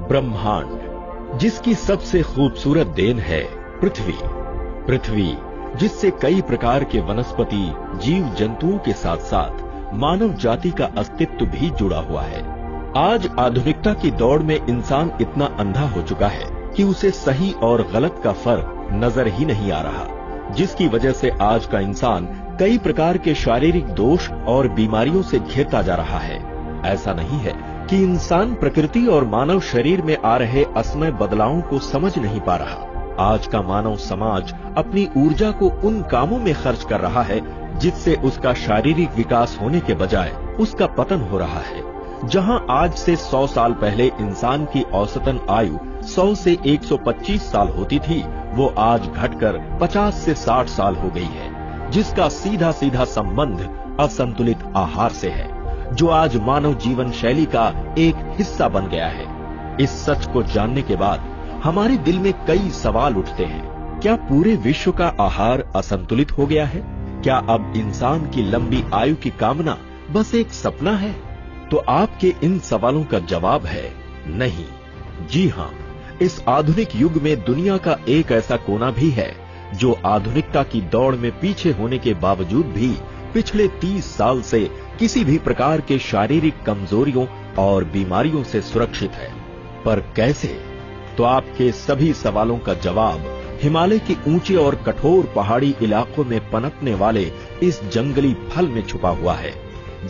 ब्रह्मांड, जिसकी सबसे खूबसूरत देन है पृथ्वी। पृथ्वी जिससे कई प्रकार के वनस्पति, जीव जंतुओं के साथ साथ मानव जाति का अस्तित्व भी जुड़ा हुआ है। आज आधुनिकता की दौड़ में इंसान इतना अंधा हो चुका है कि उसे सही और गलत का फर्क नजर ही नहीं आ रहा, जिसकी वजह से आज का इंसान कई प्रकार के शारीरिक दोष और बीमारियों से घिरता जा रहा है। ऐसा नहीं है कि इंसान प्रकृति और मानव शरीर में आ रहे असमय बदलावों को समझ नहीं पा रहा। आज का मानव समाज अपनी ऊर्जा को उन कामों में खर्च कर रहा है जिससे उसका शारीरिक विकास होने के बजाय उसका पतन हो रहा है। जहां आज से 100 साल पहले इंसान की औसतन आयु 100 से 125 साल होती थी, वो आज घटकर 50 से 60 साल हो गई है, जिसका सीधा सीधा संबंध असंतुलित आहार से है, जो आज मानव जीवन शैली का एक हिस्सा बन गया है। इस सच को जानने के बाद हमारे दिल में कई सवाल उठते हैं। क्या पूरे विश्व का आहार असंतुलित हो गया है? क्या अब इंसान की लंबी आयु की कामना बस एक सपना है? तो आपके इन सवालों का जवाब है नहीं। जी हां, इस आधुनिक युग में दुनिया का एक ऐसा कोना भी है जो आधुनिकता की दौड़ में पीछे होने के बावजूद भी पिछले 30 साल से किसी भी प्रकार के शारीरिक कमजोरियों और बीमारियों से सुरक्षित है। पर कैसे? तो आपके सभी सवालों का जवाब हिमालय के ऊंचे और कठोर पहाड़ी इलाकों में पनपने वाले इस जंगली फल में छुपा हुआ है,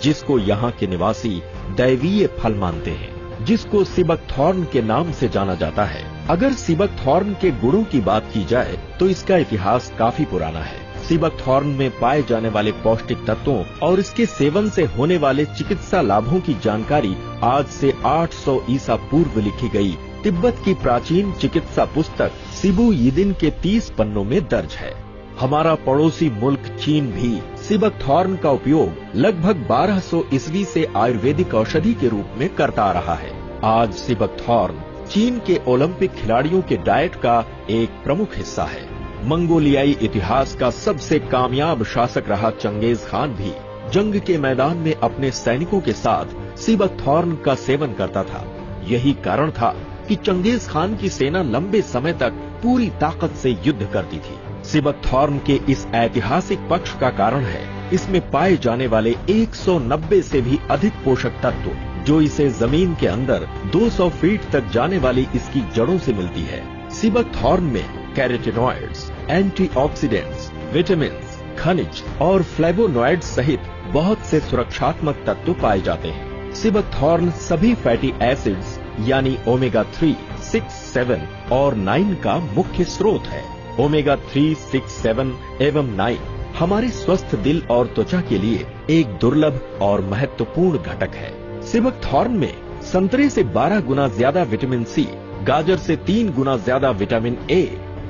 जिसको यहाँ के निवासी दैवीय फल मानते हैं, जिसको सिबकथॉर्न के नाम से जाना जाता है। अगर सिबकथॉर्न के गुणों की बात की जाए तो इसका इतिहास काफी पुराना है। सिबकथॉर्न में पाए जाने वाले पौष्टिक तत्वों और इसके सेवन से होने वाले चिकित्सा लाभों की जानकारी आज से 800 ईसा पूर्व लिखी गई तिब्बत की प्राचीन चिकित्सा पुस्तक सिबु यिदिन के 30 पन्नों में दर्ज है। हमारा पड़ोसी मुल्क चीन भी सिबकथॉर्न का उपयोग लगभग 1200 ईस्वी से आयुर्वेदिक औषधि के रूप में करता आ रहा है। आज सिबकथॉर्न चीन के ओलंपिक खिलाड़ियों के डाइट का एक प्रमुख हिस्सा है। मंगोलियाई इतिहास का सबसे कामयाब शासक रहा चंगेज खान भी जंग के मैदान में अपने सैनिकों के साथ सिबकथॉर्न का सेवन करता था। यही कारण था कि चंगेज खान की सेना लंबे समय तक पूरी ताकत से युद्ध करती थी। सिबकथॉर्न के इस ऐतिहासिक पक्ष का कारण है इसमें पाए जाने वाले 190 से भी अधिक पोषक तत्व, जो इसे जमीन के अंदर 200 फीट तक जाने वाली इसकी जड़ों से मिलती है। सिबकथॉर्न में कैरोटीनॉइड्स, एंटीऑक्सीडेंट्स, विटामिन्स, खनिज और फ्लेवोनॉइड्स सहित बहुत से सुरक्षात्मक तत्व पाए जाते हैं। सिबकथॉर्न सभी फैटी एसिड्स यानी ओमेगा 3, 6, 7 और 9 का मुख्य स्रोत है। ओमेगा 3, 6, 7 एवं 9 हमारे स्वस्थ दिल और त्वचा के लिए एक दुर्लभ और महत्वपूर्ण घटक है। सिबकथॉर्न में संतरे से 12 गुना ज्यादा विटामिन सी, गाजर से 3 गुना ज्यादा विटामिन ए,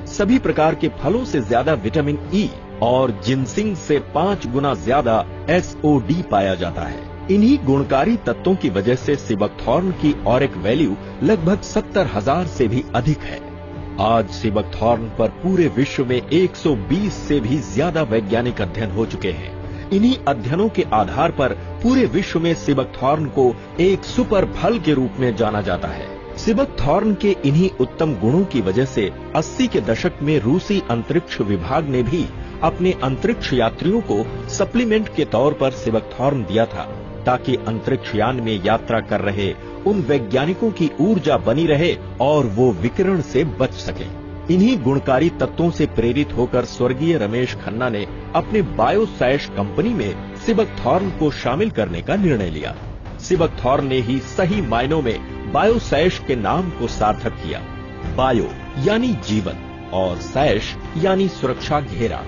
सभी प्रकार के फलों से ज्यादा विटामिन ई और जिनसिंग से 5 गुना ज्यादा SOD पाया जाता है। इन्हीं गुणकारी तत्वों की वजह से सिबकथॉर्न की ऑरिक वैल्यू लगभग 70,000 से भी अधिक है। आज सिबकथॉर्न पर पूरे विश्व में 120 से भी ज्यादा वैज्ञानिक अध्ययन हो चुके हैं। इन्हीं अध्ययनों के आधार पर पूरे विश्व में सिबकथॉर्न को एक सुपर फल के रूप में जाना जाता है। सिबकथॉर्न के इन्हीं उत्तम गुणों की वजह से 80 के दशक में रूसी अंतरिक्ष विभाग ने भी अपने अंतरिक्ष यात्रियों को सप्लीमेंट के तौर पर सिबकथॉर्न दिया था, ताकि अंतरिक्ष यान में यात्रा कर रहे उन वैज्ञानिकों की ऊर्जा बनी रहे और वो विकिरण से बच सके। इन्हीं गुणकारी तत्वों से प्रेरित होकर स्वर्गीय रमेश खन्ना ने अपने बायोसैश कंपनी में सिबकथॉर्न को शामिल करने का निर्णय लिया। सिबकथॉर्न ने ही सही मायनों में बायोसैश के नाम को सार्थक किया। बायो यानी जीवन और सैश यानी सुरक्षा घेरा।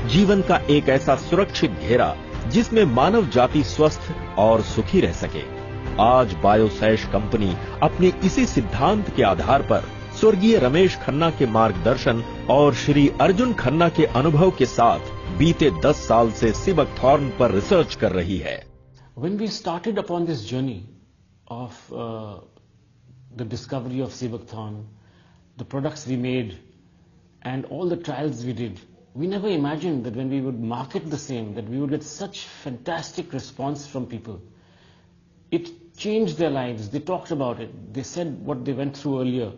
जीवन का एक ऐसा सुरक्षित घेरा जिसमें मानव जाति स्वस्थ और सुखी रह सके। आज बायोसैश कंपनी अपने इसी सिद्धांत के आधार पर स्वर्गीय रमेश खन्ना के मार्गदर्शन और श्री अर्जुन खन्ना के अनुभव के साथ बीते 10 साल से सिबकथॉर्न पर रिसर्च कर रही है। When we started upon this journey of the discovery of Sivathon, the products we made and all the trials we did, we never imagined that when we would market the same, that we would get such fantastic response from people. It changed their lives. They talked about it. They said what they went through earlier,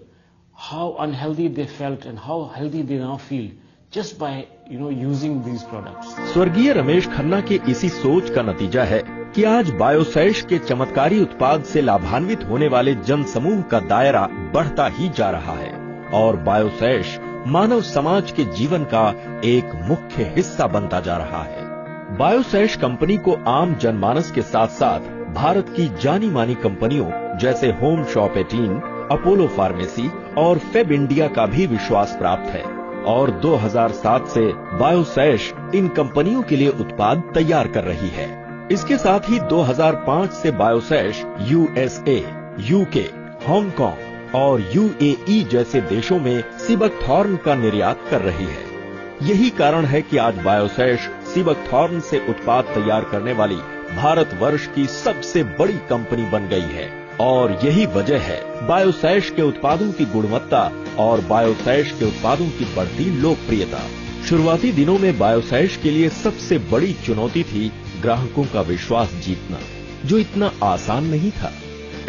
how unhealthy they felt and how healthy they now feel just by using these products. स्वर्गीय रमेश खन्ना के इसी सोच का नतीजा है कि आज बायोसैश के चमत्कारी उत्पाद से लाभान्वित होने वाले जन समूह का दायरा बढ़ता ही जा रहा है और बायोसैश मानव समाज के जीवन का एक मुख्य हिस्सा बनता जा रहा है। बायोसैश कंपनी को आम जनमानस के साथ साथ भारत की जानी मानी कंपनियों जैसे होम शॉप 18, अपोलो फार्मेसी और फेब इंडिया का भी विश्वास प्राप्त है और 2007 से बायोसैश इन कंपनियों के लिए उत्पाद तैयार कर रही है। इसके साथ ही 2005 से बायोसैश USA, UK, हांगकांग और UAE जैसे देशों में सीबकथॉर्न का निर्यात कर रही है। यही कारण है कि आज बायोसैश सीबकथॉर्न से उत्पाद तैयार करने वाली भारतवर्ष की सबसे बड़ी कंपनी बन गई है और यही वजह है बायोसैश के उत्पादों की गुणवत्ता और बायोसैश के उत्पादों की बढ़ती लोकप्रियता। शुरुआती दिनों में बायोसैश के लिए सबसे बड़ी चुनौती थी ग्राहकों का विश्वास जीतना, जो इतना आसान नहीं था।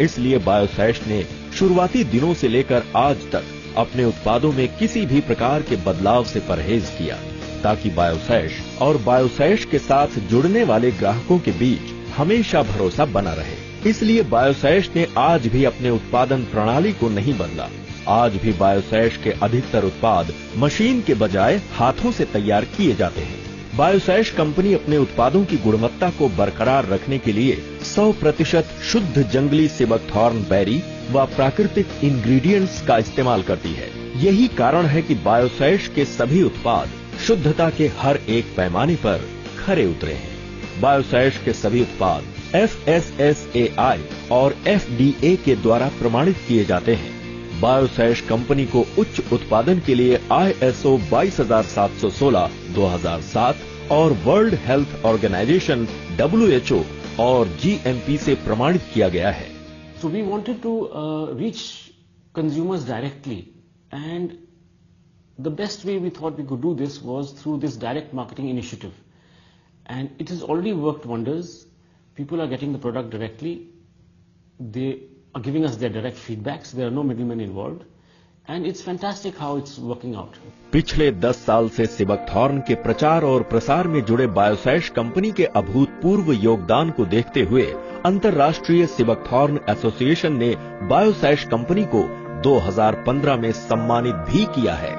इसलिए बायोसैश ने शुरुआती दिनों से लेकर आज तक अपने उत्पादों में किसी भी प्रकार के बदलाव से परहेज किया ताकि बायोसैश और बायोसैश के साथ जुड़ने वाले ग्राहकों के बीच हमेशा भरोसा बना रहे। इसलिए बायोसैश ने आज भी अपने उत्पादन प्रणाली को नहीं बदला। आज भी बायोसैश के अधिकतर उत्पाद मशीन के बजाय हाथों से तैयार किए जाते हैं। बायोसैश कंपनी अपने उत्पादों की गुणवत्ता को बरकरार रखने के लिए 100% शुद्ध जंगली सीबकथॉर्न बेरी व प्राकृतिक इंग्रेडिएंट्स का इस्तेमाल करती है। यही कारण है कि बायोसैश के सभी उत्पाद शुद्धता के हर एक पैमाने पर खरे उतरे हैं। बायोसैश के सभी उत्पाद FSSAI और FDA के द्वारा प्रमाणित किए जाते हैं। बायोसैश कंपनी को उच्च उत्पादन के लिए ISO 22716 2007 और वर्ल्ड हेल्थ ऑर्गेनाइजेशन WHO और GMP से प्रमाणित किया गया है। So we wanted to reach consumers directly, and the best way we thought we could do this was through this direct marketing initiative, and it has already worked wonders. People are getting the product directly. They are giving us their direct feedbacks. There are no middlemen involved. And it's fantastic how it's working out. पिछले 10 साल से sea buckthorn के प्रचार और प्रसार में जुड़े बायोसैश company के अभूतपूर्व योगदान को देखते हुए अंतर्राष्ट्रीय सीबकथॉर्न एसोसिएशन ने बायोसैश कंपनी को 2015 में सम्मानित भी किया है।